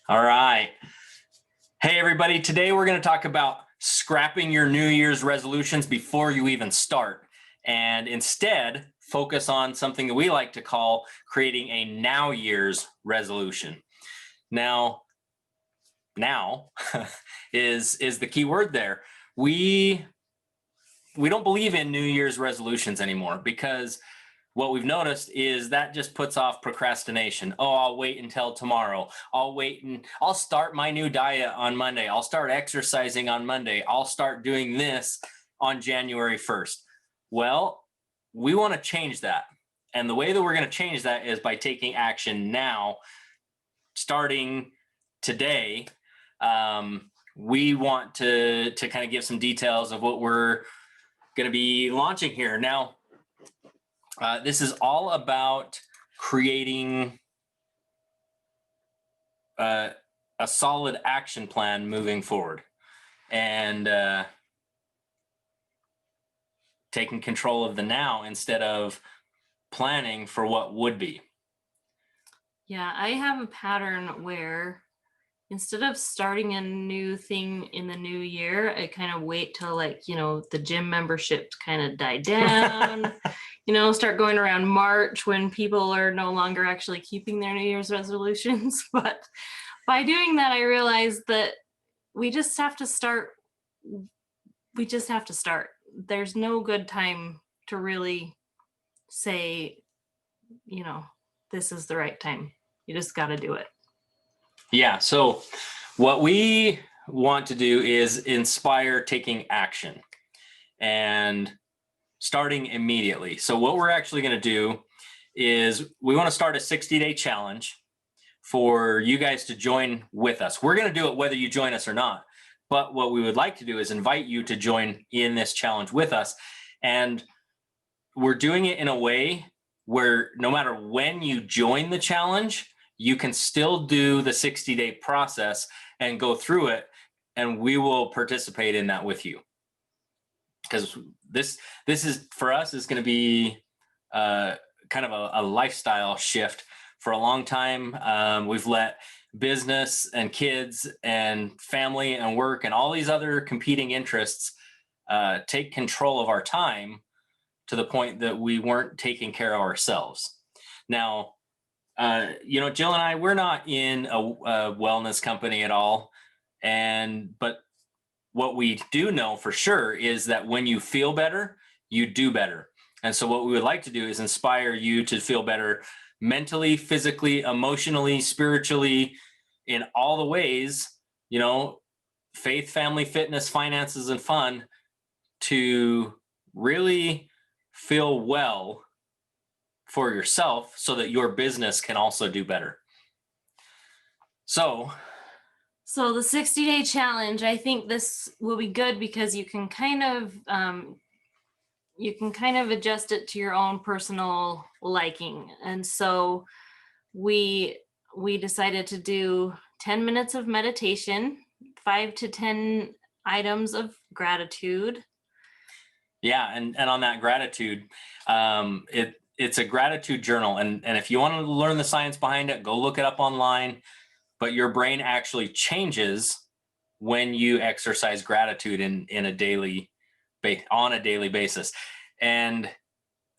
All right. Hey, everybody. Today we're going to talk about scrapping your New Year's resolutions before you even start, and instead focus on something that we like to call creating a Now Year's resolution. Now is the key word there. We don't believe in New Year's resolutions anymore, because what we've noticed is that just puts off procrastination. Oh, I'll wait until tomorrow. I'll start my new diet on Monday. I'll start exercising on Monday. I'll start doing this on January 1st. Well, we want to change that. And the way that we're going to change that is by taking action now, starting today. We want to kind of give some details of what we're going to be launching here. Now, this is all about creating a solid action plan moving forward, and taking control of the now instead of planning for what would be. Yeah, I have a pattern where instead of starting a new thing in the new year, I kind of wait till the gym memberships kind of die down. Start going around March when people are no longer actually keeping their New Year's resolutions. But by doing that, I realized that we just have to start. There's no good time to really say, this is the right time. You just got to do it. Yeah. So what we want to do is inspire taking action and starting immediately. So what we're actually going to do is we want to start a 60-day challenge for you guys to join with us. We're going to do it whether you join us or not. But what we would like to do is invite you to join in this challenge with us. And we're doing it in a way where no matter when you join the challenge, you can still do the 60-day process and go through it, and we will participate in that with you. Because this is, for us, is going to be kind of a lifestyle shift. For a long time, we've let business and kids and family and work and all these other competing interests take control of our time, to the point that we weren't taking care of ourselves. Now, Jill and I, we're not in a wellness company at all. But what we do know for sure is that when you feel better, you do better. And so what we would like to do is inspire you to feel better mentally, physically, emotionally, spiritually, in all the ways, faith, family, fitness, finances, and fun, to really feel well for yourself so that your business can also do better. So the 60-day challenge, I think this will be good because you can kind of adjust it to your own personal liking. And so we decided to do 10 minutes of meditation, 5 to 10 items of gratitude. Yeah, and on that gratitude, it's a gratitude journal. And if you want to learn the science behind it, go look it up online. But your brain actually changes when you exercise gratitude on a daily basis. And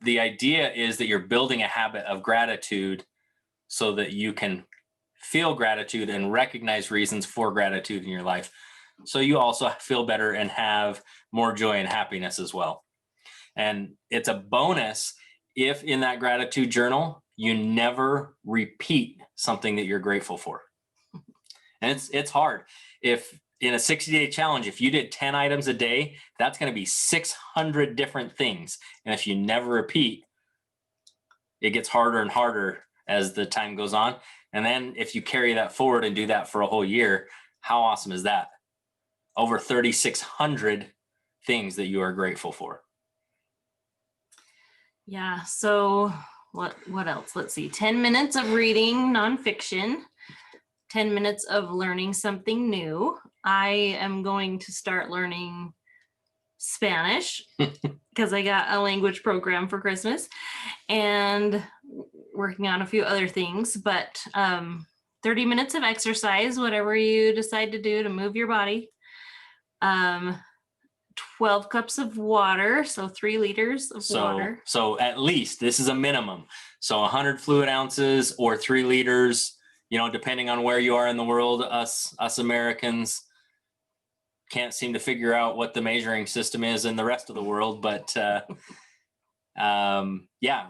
the idea is that you're building a habit of gratitude so that you can feel gratitude and recognize reasons for gratitude in your life, so you also feel better and have more joy and happiness as well. And it's a bonus if in that gratitude journal you never repeat something that you're grateful for. And it's hard. If in a 60-day challenge, if you did 10 items a day, that's going to be 600 different things. And if you never repeat, it gets harder and harder as the time goes on. And then if you carry that forward and do that for a whole year, how awesome is that? Over 3,600 things that you are grateful for. Yeah. So what else? Let's see. 10 minutes of reading nonfiction, 10 minutes of learning something new. I am going to start learning Spanish because I got a language program for Christmas. And working on a few other things, but 30 minutes of exercise, whatever you decide to do to move your body. 12 cups of water, so 3 liters of water. So at least this is a minimum. So 100 fluid ounces or 3 liters, depending on where you are in the world. Us Americans can't seem to figure out what the measuring system is in the rest of the world, but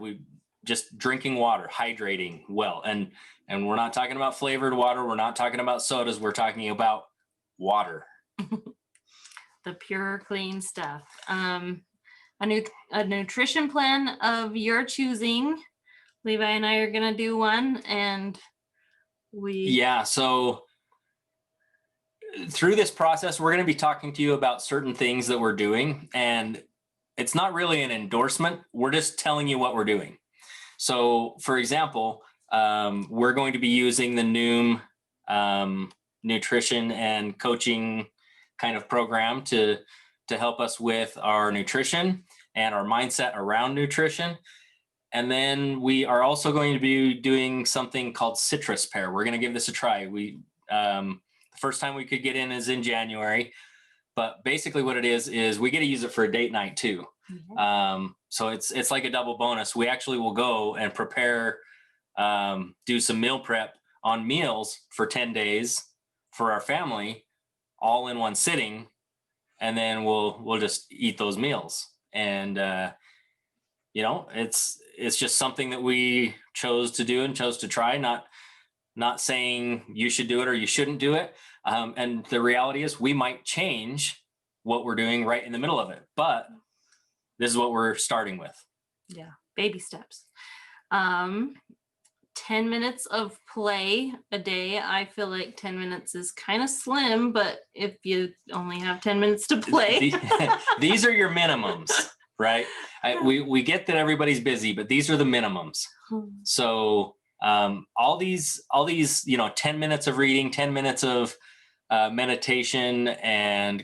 we just drinking water, hydrating well, and we're not talking about flavored water, we're not talking about sodas, we're talking about water. The pure, clean stuff. A nutrition plan of your choosing. Levi and I are gonna do one, and so through this process, we're going to be talking to you about certain things that we're doing, and it's not really an endorsement. We're just telling you what we're doing. So, for example, we're going to be using the Noom nutrition and coaching kind of program to help us with our nutrition and our mindset around nutrition. And then we are also going to be doing something called Citrus Pair. We're going to give this a try. The first time we could get in is in January, but basically what it is we get to use it for a date night too. Mm-hmm. So it's like a double bonus. We actually will go and prepare, do some meal prep on meals for 10 days for our family, all in one sitting, and then we'll just eat those meals. And it's just something that we chose to do and chose to try, not saying you should do it or you shouldn't do it. And the reality is we might change what we're doing right in the middle of it, but this is what we're starting with. Yeah, baby steps. 10 minutes of play a day. I feel like 10 minutes is kind of slim, but if you only have 10 minutes to play. These are your minimums, right? We get that everybody's busy, but these are the minimums. So all these 10 minutes of reading, 10 minutes of meditation, and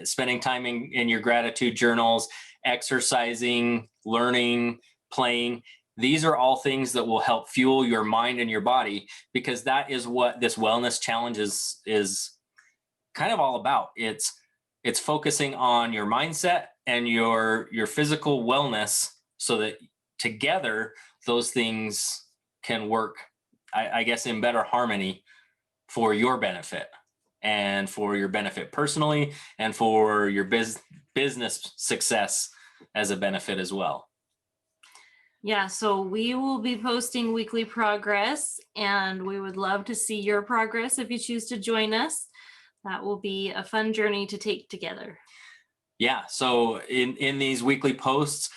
spending time in your gratitude journals, exercising, learning, playing. These are all things that will help fuel your mind and your body, because that is what this wellness challenge is kind of all about. It's focusing on your mindset and your physical wellness, so that together those things can work, I guess, in better harmony for your benefit, and for your benefit personally, and for your business success as a benefit as well. Yeah, so we will be posting weekly progress, and we would love to see your progress if you choose to join us. That will be a fun journey to take together. Yeah, so in these weekly posts,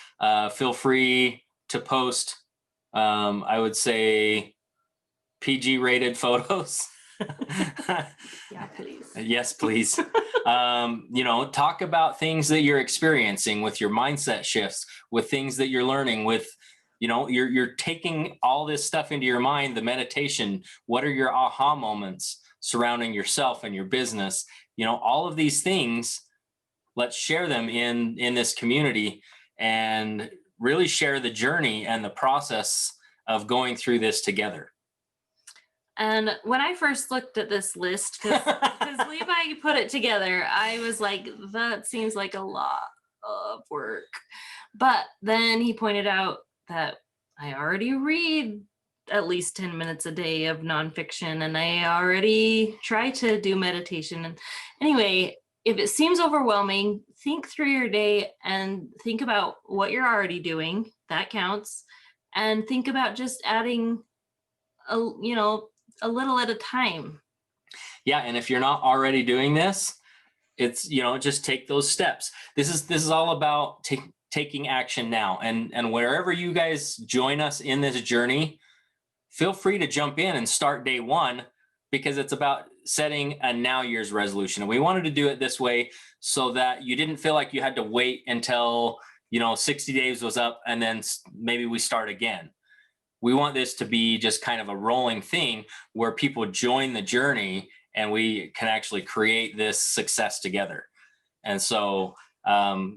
feel free to post, I would say, PG-rated photos. Yeah, please. Yes, please. Talk about things that you're experiencing with your mindset shifts, with things that you're learning with, you're taking all this stuff into your mind, the meditation. What are your aha moments surrounding yourself and your business? All of these things, let's share them in this community, and really share the journey and the process of going through this together. And when I first looked at this list, because Levi put it together, I was like, that seems like a lot of work. But then he pointed out that I already read at least 10 minutes a day of nonfiction, and I already try to do meditation. And anyway, if it seems overwhelming, think through your day and think about what you're already doing. That counts. And think about just adding a little at a time. Yeah, and if you're not already doing this, it's just take those steps. This is all about taking action now, and wherever you guys join us in this journey, feel free to jump in and start day one, because it's about setting a now year's resolution. And we wanted to do it this way so that you didn't feel like you had to wait until 60 days was up and then maybe we start again. We want this to be just kind of a rolling thing where people join the journey and we can actually create this success together. And so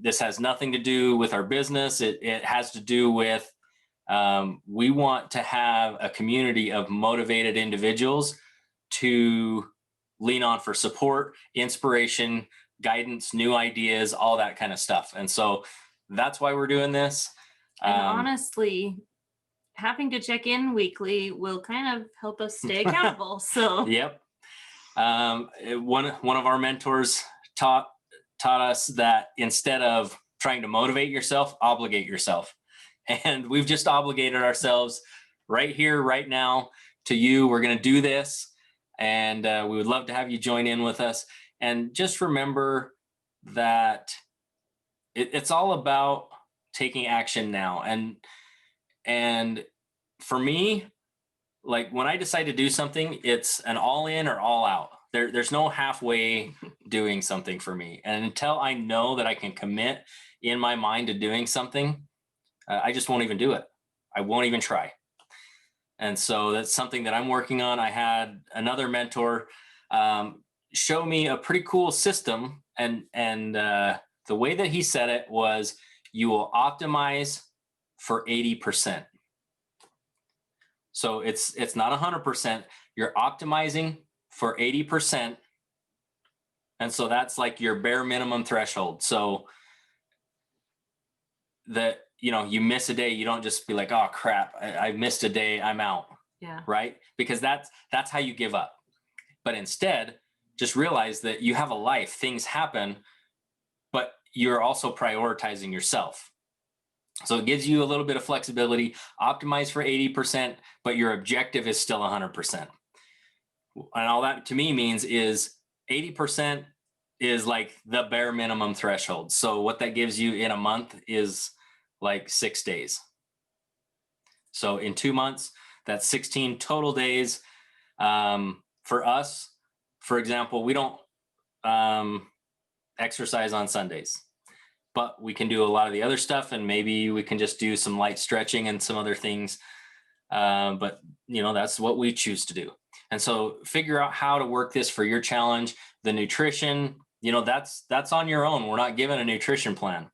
this has nothing to do with our business. It has to do with We want to have a community of motivated individuals to lean on for support, inspiration, guidance, new ideas, all that kind of stuff. And so that's why we're doing this. And honestly, having to check in weekly will kind of help us stay accountable. So Yep. One of our mentors taught us that instead of trying to motivate yourself, obligate yourself. And we've just obligated ourselves right here, right now to you. We're going to do this. And we would love to have you join in with us. And just remember that it's all about taking action now. And for me, like when I decide to do something, it's an all in or all out. There's no halfway doing something for me. And until I know that I can commit in my mind to doing something, I just won't even do it. I won't even try. And so that's something that I'm working on. I had another mentor show me a pretty cool system. And the way that he said it was, you will optimize for 80%. So it's not 100%. You're optimizing for 80%. And so that's like your bare minimum threshold. So that, you miss a day, you don't just be like, oh crap, I missed a day, I'm out. yeah, Right? Because that's how you give up. But instead, just realize that you have a life, things happen, but you're also prioritizing yourself. So it gives you a little bit of flexibility, optimize for 80%, but your objective is still 100%. And all that to me means is 80% is like the bare minimum threshold. So what that gives you in a month is like 6 days. So in 2 months, that's 16 total days. For us, for example, we don't exercise on Sundays, but we can do a lot of the other stuff, and maybe we can just do some light stretching and some other things. But that's what we choose to do. And so figure out how to work this for your challenge. The nutrition, that's on your own. We're not given a nutrition plan.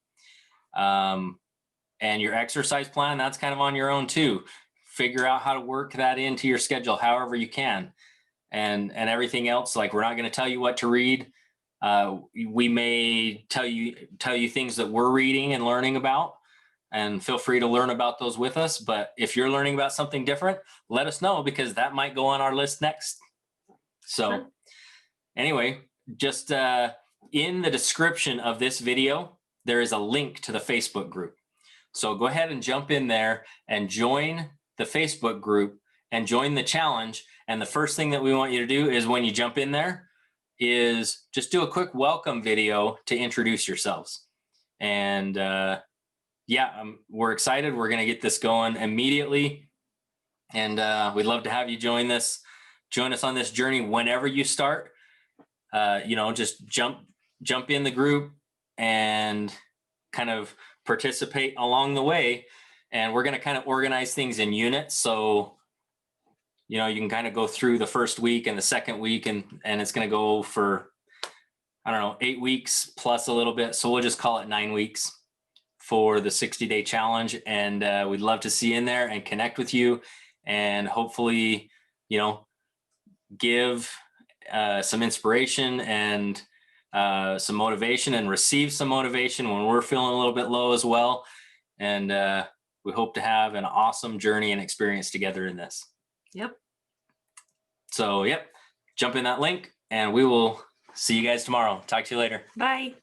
And your exercise plan, that's kind of on your own too. Figure out how to work that into your schedule however you can. And everything else, like we're not going to tell you what to read. We may tell you things that we're reading and learning about, and feel free to learn about those with us. But if you're learning about something different, let us know, because that might go on our list next. So anyway, just in the description of this video, there is a link to the Facebook group. So go ahead and jump in there and join the Facebook group and join the challenge. And the first thing that we want you to do is, when you jump in there, is just do a quick welcome video to introduce yourselves. And we're excited. We're going to get this going immediately. And we'd love to have you join us on this journey whenever you start. Just jump in the group and kind of participate along the way. And we're going to kind of organize things in units. So you can kind of go through the first week and the second week, and it's going to go for, 8 weeks plus a little bit. So we'll just call it 9 weeks for the 60-day challenge. And we'd love to see you in there and connect with you, and hopefully, give some inspiration and some motivation, and receive some motivation when we're feeling a little bit low as well. And we hope to have an awesome journey and experience together in this. Yep. So, jump in that link, and we will see you guys tomorrow. Talk to you later. Bye.